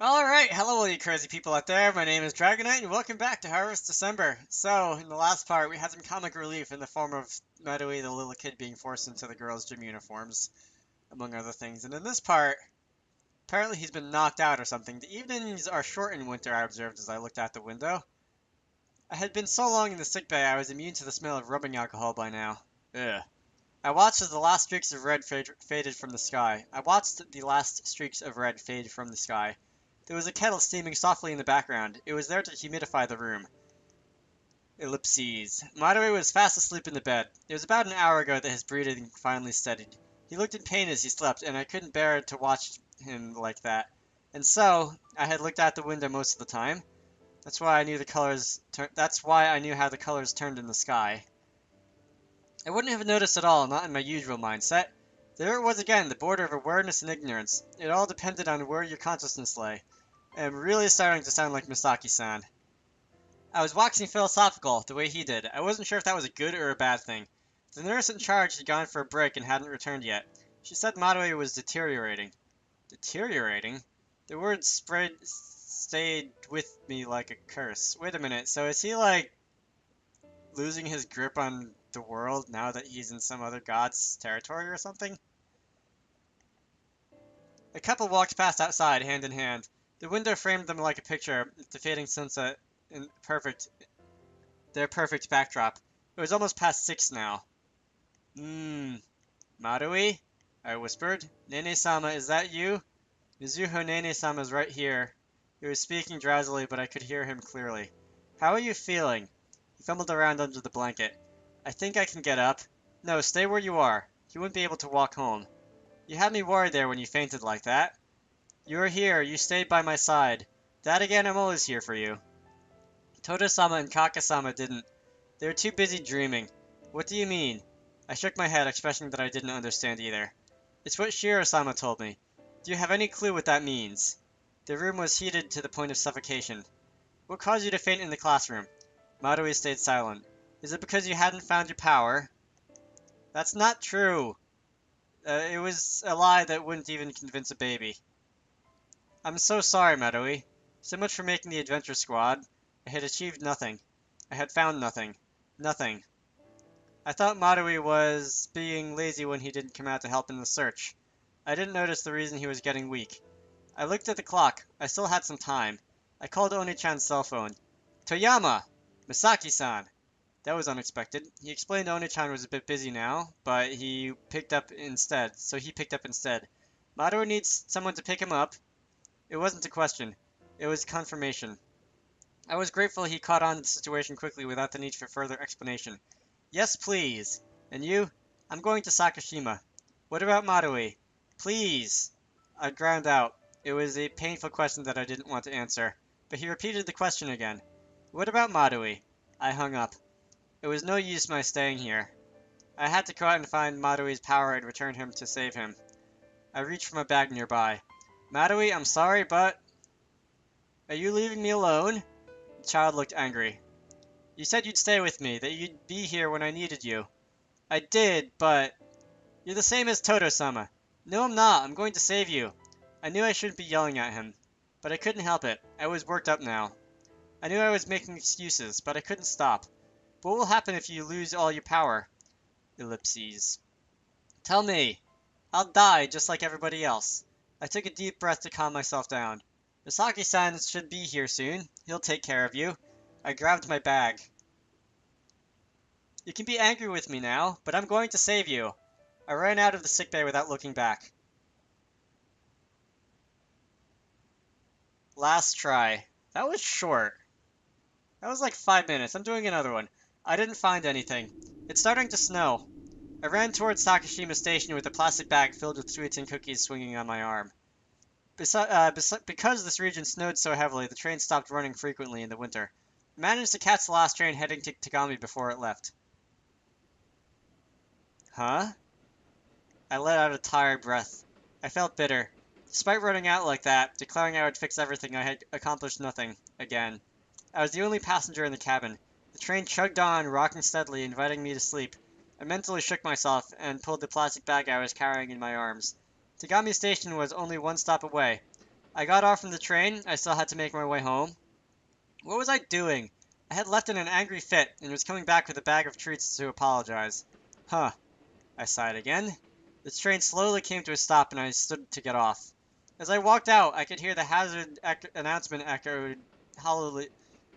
Alright, hello all you crazy people out there, my name is Dragonite and welcome back to Harvest December. So, in the last part we had some comic relief in the form of Madoe the little kid being forced into the girls' gym uniforms, among other things. And in this part, apparently he's been knocked out or something. The evenings are short in winter, I observed as I looked out the window. I had been so long in the sick bay I was immune to the smell of rubbing alcohol by now. Ugh. I watched as the last streaks of red faded from the sky. There was a kettle steaming softly in the background. It was there to humidify the room. Ellipses. Madoe was fast asleep in the bed. It was about an hour ago that his breathing finally steadied. He looked in pain as he slept, and I couldn't bear to watch him like that. And so, I had looked out the window most of the time. That's why I knew how the colors turned in the sky. I wouldn't have noticed at all, not in my usual mindset. There it was again, the border of awareness and ignorance. It all depended on where your consciousness lay. I'm really starting to sound like Masaki-san. I was waxing philosophical, the way he did. I wasn't sure if that was a good or a bad thing. The nurse in charge had gone for a break and hadn't returned yet. She said Madoe was deteriorating. Deteriorating? The word stayed with me like a curse. Wait a minute, so is he like losing his grip on the world now that he's in some other god's territory or something? A couple walked past outside, hand in hand. The window framed them like a picture, the fading sunset in their perfect backdrop. It was almost past 6 now. Madoe? I whispered. Nene-sama, is that you? Mizuho Nene-sama's right here. He was speaking drowsily, but I could hear him clearly. How are you feeling? He fumbled around under the blanket. I think I can get up. No, stay where you are. You wouldn't be able to walk home. You had me worried there when you fainted like that. You were here, you stayed by my side. That again, I'm always here for you. Todo-sama and Kaka-sama didn't. They were too busy dreaming. What do you mean? I shook my head, expressing that I didn't understand either. It's what Shiro-sama told me. Do you have any clue what that means? The room was heated to the point of suffocation. What caused you to faint in the classroom? Madoe stayed silent. Is it because you hadn't found your power? That's not true. It was a lie that wouldn't even convince a baby. I'm so sorry, Madoe. So much for making the adventure squad. I had achieved nothing. I had found nothing. Nothing. I thought Madoe was being lazy when he didn't come out to help in the search. I didn't notice the reason he was getting weak. I looked at the clock. I still had some time. I called Oni-chan's cell phone. Toyama! Masaki-san! That was unexpected. He explained Oni-chan was a bit busy now, but he picked up instead. Madoe needs someone to pick him up. It wasn't a question. It was confirmation. I was grateful he caught on to the situation quickly without the need for further explanation. Yes, please. And you? I'm going to Sakashima. What about Madoe? Please. I ground out. It was a painful question that I didn't want to answer. But he repeated the question again. What about Madoe? I hung up. It was no use my staying here. I had to go out and find Madoe's power and return him to save him. I reached for my bag nearby. Madoe, I'm sorry, but... Are you leaving me alone? The child looked angry. You said you'd stay with me, that you'd be here when I needed you. I did, but... You're the same as Todo-sama. No, I'm not. I'm going to save you. I knew I shouldn't be yelling at him, but I couldn't help it. I was worked up now. I knew I was making excuses, but I couldn't stop. What will happen if you lose all your power? Ellipses. Tell me. I'll die just like everybody else. I took a deep breath to calm myself down. Misaki-san should be here soon. He'll take care of you. I grabbed my bag. You can be angry with me now, but I'm going to save you. I ran out of the sickbay without looking back. Last try. That was short. That was like 5 minutes. I'm doing another one. I didn't find anything. It's starting to snow. I ran towards Takashima Station with a plastic bag filled with sweets and cookies swinging on my arm. Because this region snowed so heavily, the train stopped running frequently in the winter. I managed to catch the last train heading to Tagami before it left. Huh? I let out a tired breath. I felt bitter. Despite running out like that, declaring I would fix everything, I had accomplished nothing. Again. I was the only passenger in the cabin. The train chugged on, rocking steadily, inviting me to sleep. I mentally shook myself and pulled the plastic bag I was carrying in my arms. Tagami Station was only one stop away. I got off from the train. I still had to make my way home. What was I doing? I had left in an angry fit and was coming back with a bag of treats to apologize. Huh. I sighed again. The train slowly came to a stop and I stood to get off. As I walked out, I could hear the hazard announcement echoed hollowly.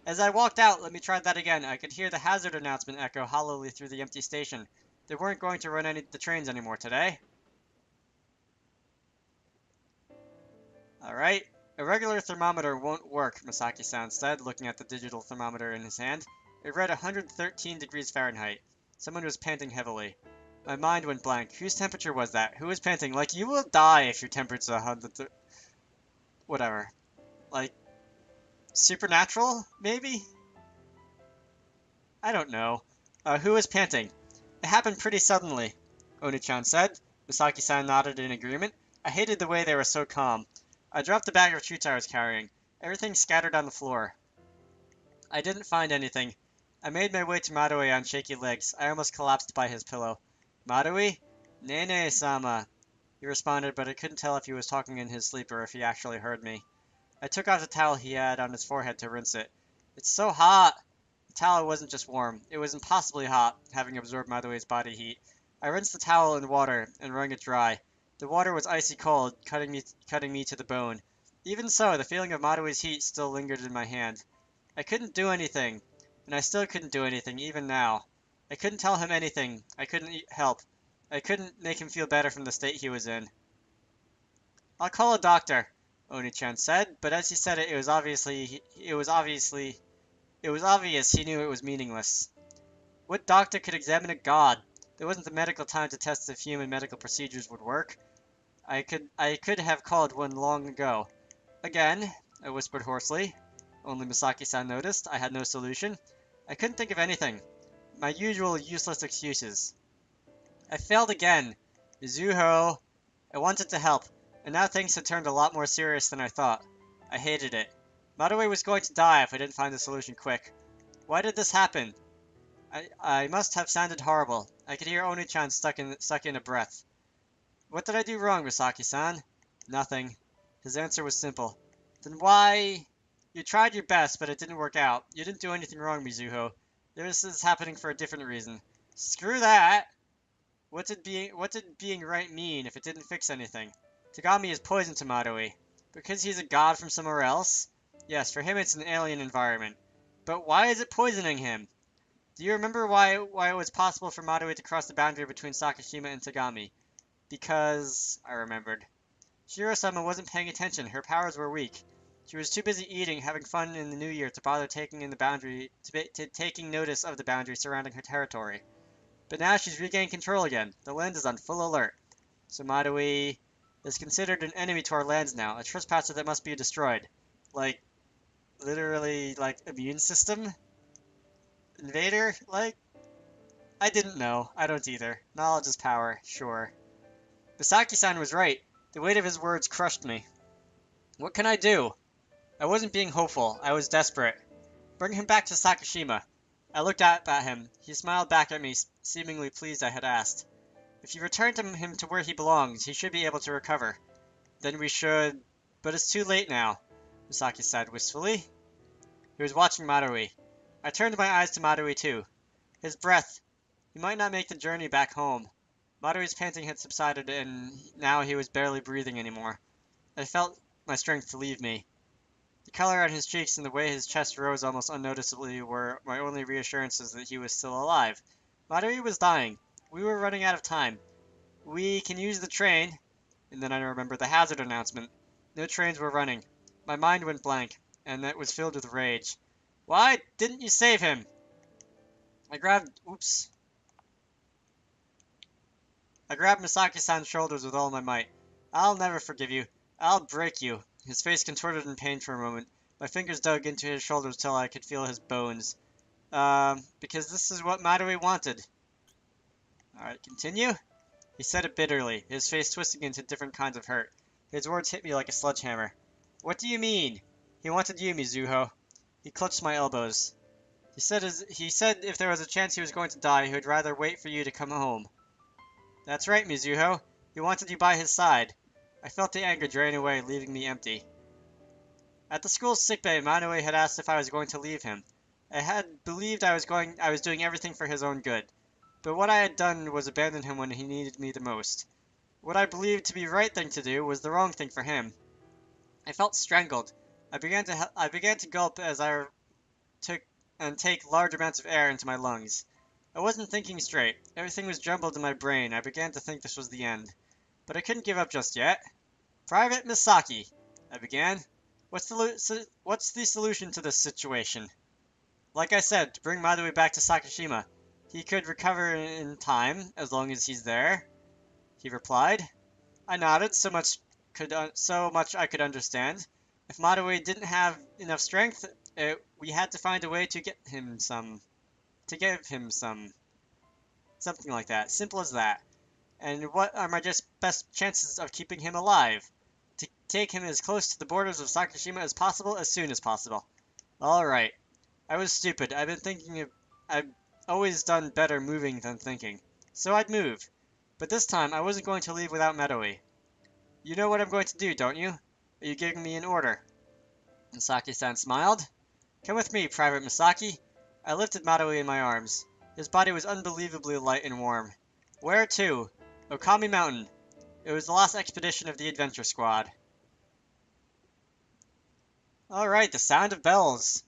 As I walked out, let me try that again. I could hear the hazard announcement echo hollowly through the empty station. They weren't going to run the trains anymore today. Alright. A regular thermometer won't work, Masaki-san said, looking at the digital thermometer in his hand. It read 113 degrees Fahrenheit. Someone was panting heavily. My mind went blank. Whose temperature was that? Who was panting? Like, you will die if your temperature's 100... Whatever. Like, supernatural, maybe? I don't know. Who was panting? It happened pretty suddenly, Oni-chan said. Misaki-san nodded in agreement. I hated the way they were so calm. I dropped the bag of treats I was carrying. Everything scattered on the floor. I didn't find anything. I made my way to Maruo on shaky legs. I almost collapsed by his pillow. Maruo? Nene-sama. He responded, but I couldn't tell if he was talking in his sleep or if he actually heard me. I took off the towel he had on his forehead to rinse it. It's so hot! The towel wasn't just warm. It was impossibly hot, having absorbed Maruo's body heat. I rinsed the towel in water and wrung it dry. The water was icy cold, cutting me to the bone. Even so, the feeling of Maruo's heat still lingered in my hand. I couldn't do anything, and I still couldn't do anything, even now. I couldn't tell him anything. I couldn't help. I couldn't make him feel better from the state he was in. I'll call a doctor, Oni-chan said, but as he said it, it was obvious he knew it was meaningless. What doctor could examine a god? There wasn't the medical time to test if human medical procedures would work. I could have called one long ago. Again, I whispered hoarsely. Only Misaki-san noticed. I had no solution. I couldn't think of anything. My usual useless excuses. I failed again. Mizuho. I wanted to help, and now things had turned a lot more serious than I thought. I hated it. Maruo was going to die if I didn't find a solution quick. Why did this happen? I must have sounded horrible. I could hear Oni-chan suck in a breath. What did I do wrong, Misaki-san? Nothing. His answer was simple. Then why... You tried your best, but it didn't work out. You didn't do anything wrong, Mizuho. This is happening for a different reason. Screw that! What did being right mean if it didn't fix anything? Tagami is poison to Maruo. Because he's a god from somewhere else? Yes, for him it's an alien environment. But why is it poisoning him? Do you remember why it was possible for Maruo to cross the boundary between Sakashima and Tagami? Because... I remembered. Shiro-sama wasn't paying attention. Her powers were weak. She was too busy eating, having fun in the new year to bother taking notice of the boundary surrounding her territory. But now she's regained control again. The land is on full alert. So Maruo is considered an enemy to our lands now, a trespasser that must be destroyed. Like, literally, like, immune system? Invader? Like? I didn't know. I don't either. Knowledge is power, sure. Misaki-san was right. The weight of his words crushed me. What can I do? I wasn't being hopeful. I was desperate. Bring him back to Sakashima. I looked up at him. He smiled back at me, seemingly pleased I had asked. If you return him to where he belongs, he should be able to recover. Then we should... But it's too late now, Misaki said wistfully. He was watching Maruo. I turned my eyes to Maruo too. His breath. He might not make the journey back home. Maruo's panting had subsided and now he was barely breathing anymore. I felt my strength leave me. The color on his cheeks and the way his chest rose almost unnoticeably were my only reassurances that he was still alive. Maruo was dying. We were running out of time. We can use the train. And then I remembered the hazard announcement. No trains were running. My mind went blank, and it was filled with rage. Why didn't you save him? I grabbed Misaki-san's shoulders with all my might. I'll never forgive you. I'll break you. His face contorted in pain for a moment. My fingers dug into his shoulders till I could feel his bones. Because this is what Maruo wanted. Alright, continue. He said it bitterly, his face twisting into different kinds of hurt. His words hit me like a sledgehammer. What do you mean? He wanted you, Mizuho. He clutched my elbows. He said if there was a chance he was going to die, he would rather wait for you to come home. That's right, Mizuho. He wanted you by his side. I felt the anger drain away, leaving me empty. At the school's sickbay, Manuel had asked if I was going to leave him. I had believed I was doing everything for his own good, but what I had done was abandon him when he needed me the most. What I believed to be the right thing to do was the wrong thing for him. I felt strangled. I began to gulp as I took and take large amounts of air into my lungs. I wasn't thinking straight. Everything was jumbled in my brain. I began to think this was the end. But I couldn't give up just yet. Private Masaki, I began. What's the solution to this situation? Like I said, to bring Madoe back to Sakashima. He could recover in time, as long as he's there, he replied. I nodded, so much I could understand. If Madoe didn't have enough strength, we had to find a way to give him some, something like that. Simple as that. And what are my just best chances of keeping him alive? To take him as close to the borders of Sakashima as possible, as soon as possible. Alright. I was stupid. I've always done better moving than thinking. So I'd move. But this time, I wasn't going to leave without Madoe. You know what I'm going to do, don't you? Are you giving me an order? Misaki-san smiled. Come with me, Private Masaki. I lifted Madoe in my arms. His body was unbelievably light and warm. Where to? Okami Mountain. It was the last expedition of the Adventure Squad. Alright, the sound of bells.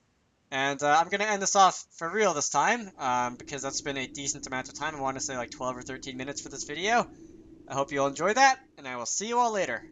And I'm going to end this off for real this time, because that's been a decent amount of time. I want to say like 12 or 13 minutes for this video. I hope you all enjoyed that, and I will see you all later.